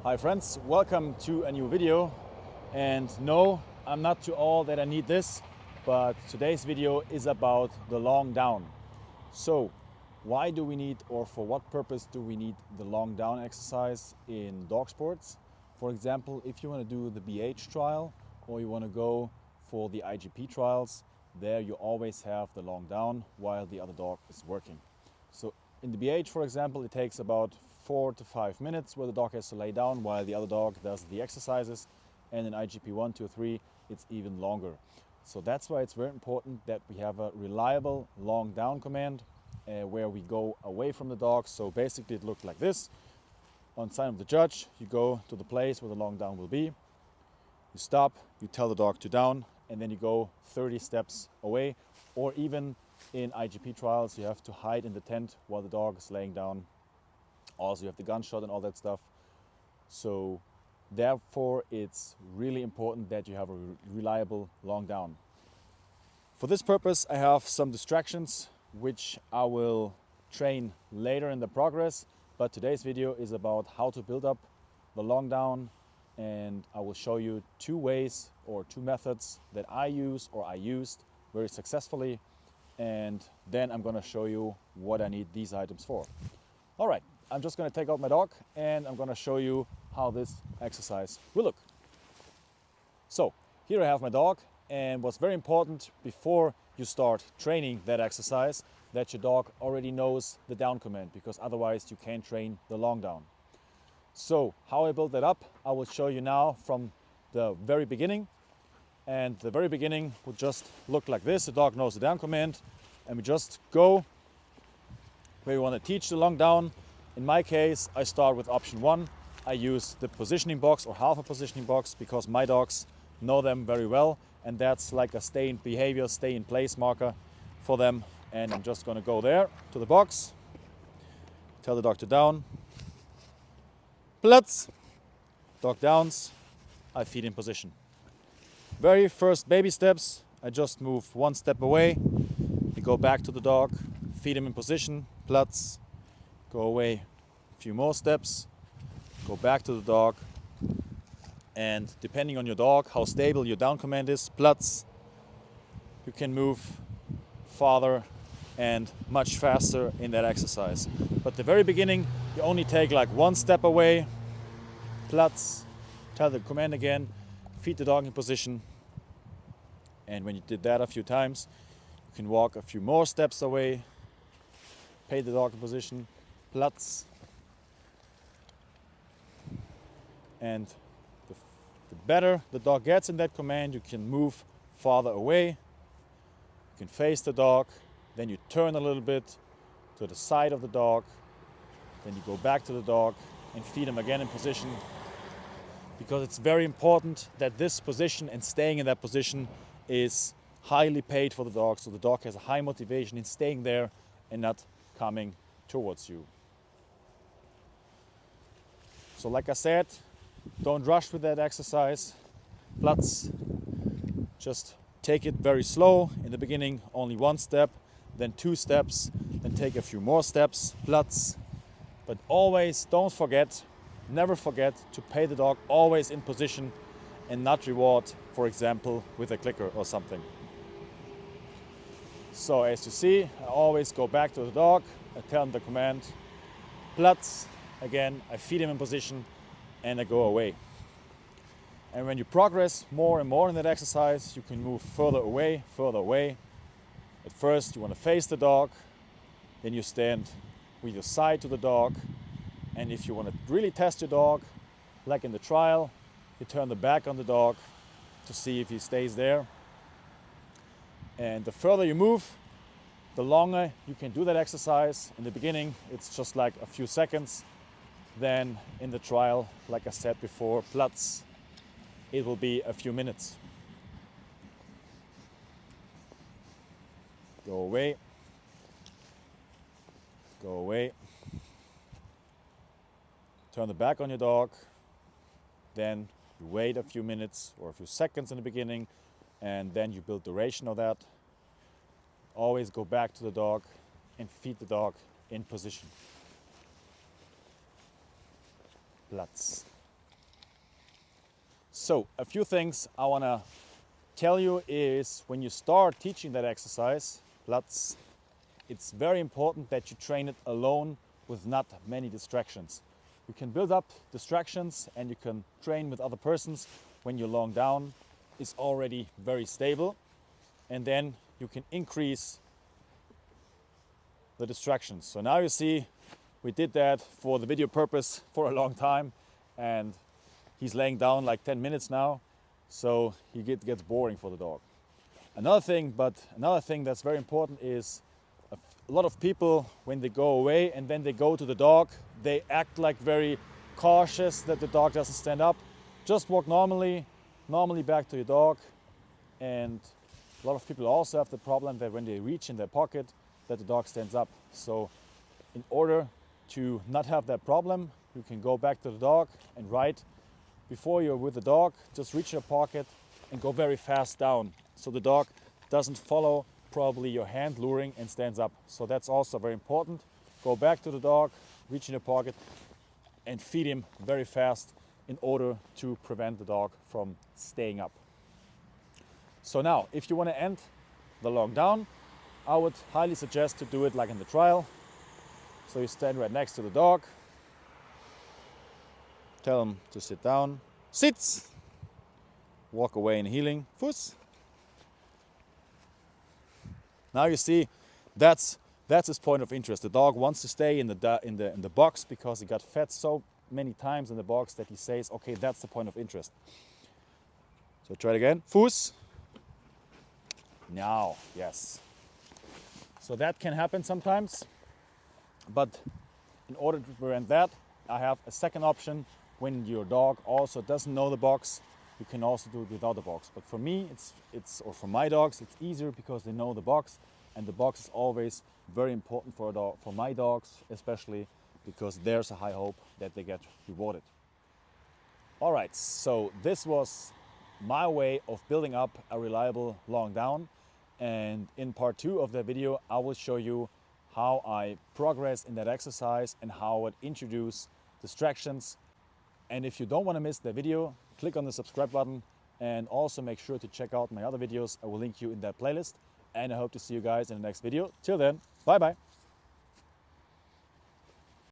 Hi friends, welcome to a new video. And no, I'm not too old that I need this, but today's video is about the long down. So why do we need, or for what purpose do we need the long down exercise in dog sports? For example, if you want to do the BH trial or you want to go for the IGP trials, there you always have the long down while the other dog is working. So in the BH, for example, it takes about 4 to 5 minutes where the dog has to lay down while the other dog does the exercises, and in IGP 1, 2, 3 it's even longer. So that's why it's very important that we have a reliable long down command where we go away from the dog. So basically it looked like this. On sign of the judge, you go to the place where the long down will be, you stop, you tell the dog to down, and then you go 30 steps away. Or even in IGP trials you have to hide in the tent while the dog is laying down. Also you have the gunshot and all that stuff. So therefore it's really important that you have a reliable long down. For this purpose I have some distractions which I will train later in the progress, but today's video is about how to build up the long down, and I will show you two ways or two methods that I use or I used very successfully, and then I'm going to show you what I need these items for. All right, I'm just going to take out my dog and I'm going to show you how this exercise will look. So here I have my dog, and what's very important before you start training that exercise, that your dog already knows the down command, because otherwise you can't train the long down. So how I build that up, I will show you now from the very beginning. And the very beginning will just look like this. The dog knows the down command, and we just go where we want to teach the long down. In my case, I start with option 1. I use the positioning box or half a positioning box because my dogs know them very well, and that's like a stay in behavior, stay in place marker for them. And I'm just going to go there to the box, tell the dog to down, Platz, dog downs, I feed in position. Very first baby steps, I just move one step away, you go back to the dog, feed him in position, Platz, go away a few more steps, go back to the dog, and depending on your dog, how stable your down command is, Platz, you can move farther and much faster in that exercise. But the very beginning, you only take like one step away, Platz, tell the command again, feed the dog in position, and when you did that a few times, you can walk a few more steps away, pay the dog in position, Platz, and the better the dog gets in that command, you can move farther away, you can face the dog, then you turn a little bit to the side of the dog, then you go back to the dog and feed him again in position, because it's very important that this position and staying in that position is highly paid for the dog, so the dog has a high motivation in staying there and not coming towards you. So like I said, don't rush with that exercise. Platz, just take it very slow. In the beginning, only one step, then 2 steps, then take a few more steps, Platz. But always don't forget, never forget to pay the dog always in position and not reward, for example, with a clicker or something. So as you see, I always go back to the dog, I tell him the command, Platz, again, I feed him in position and I go away. And when you progress more and more in that exercise, you can move further away, further away. At first you want to face the dog, then you stand with your side to the dog, and if you want to really test your dog, like in the trial, you turn the back on the dog to see if he stays there. And the further you move, the longer you can do that exercise. In the beginning, it's just like a few seconds. Then in the trial, like I said before, Platz, it will be a few minutes. Go away. Go away. Turn the back on your dog. Then you wait a few minutes or a few seconds in the beginning, and then you build duration of that. Always go back to the dog and feed the dog in position. Platz. So a few things I want to tell you is when you start teaching that exercise, it's very important that you train it alone with not many distractions. You can build up distractions and you can train with other persons when your long down is already very stable, and then you can increase the distractions. So now you see we did that for the video purpose for a long time, and he's laying down like 10 minutes now, so it gets boring for the dog. Another thing that's very important is a lot of people, when they go away and then they go to the dog, they act like very cautious that the dog doesn't stand up. Just walk normally back to your dog. And a lot of people also have the problem that when they reach in their pocket, that the dog stands up. So in order to not have that problem, you can go back to the dog and right before you're with the dog, just reach your pocket and go very fast down, so the dog doesn't follow probably your hand luring and stands up. So that's also very important. Go back to the dog, reach in your pocket and feed him very fast in order to prevent the dog from staying up. So now, if you want to end the long down, I would highly suggest to do it like in the trial. So you stand right next to the dog, tell him to sit down, sits, walk away in heeling, Fuß. Now you see, that's his point of interest. The dog wants to stay in the box because he got fed so many times in the box that he says, okay, that's the point of interest. So try it again, Fuß. Now, yes. So that can happen sometimes, but in order to prevent that, I have a second option. When your dog also doesn't know the box, you can also do it without the box. But for me, or for my dogs, it's easier because they know the box, and the box is always very important for my dogs, especially because there's a high hope that they get rewarded. All right, so this was my way of building up a reliable long down. And in part 2 of the video, I will show you how I progress in that exercise and how I would introduce distractions. And if you don't want to miss the video, click on the subscribe button and also make sure to check out my other videos. I will link you in that playlist, and I hope to see you guys in the next video. Till then, bye bye.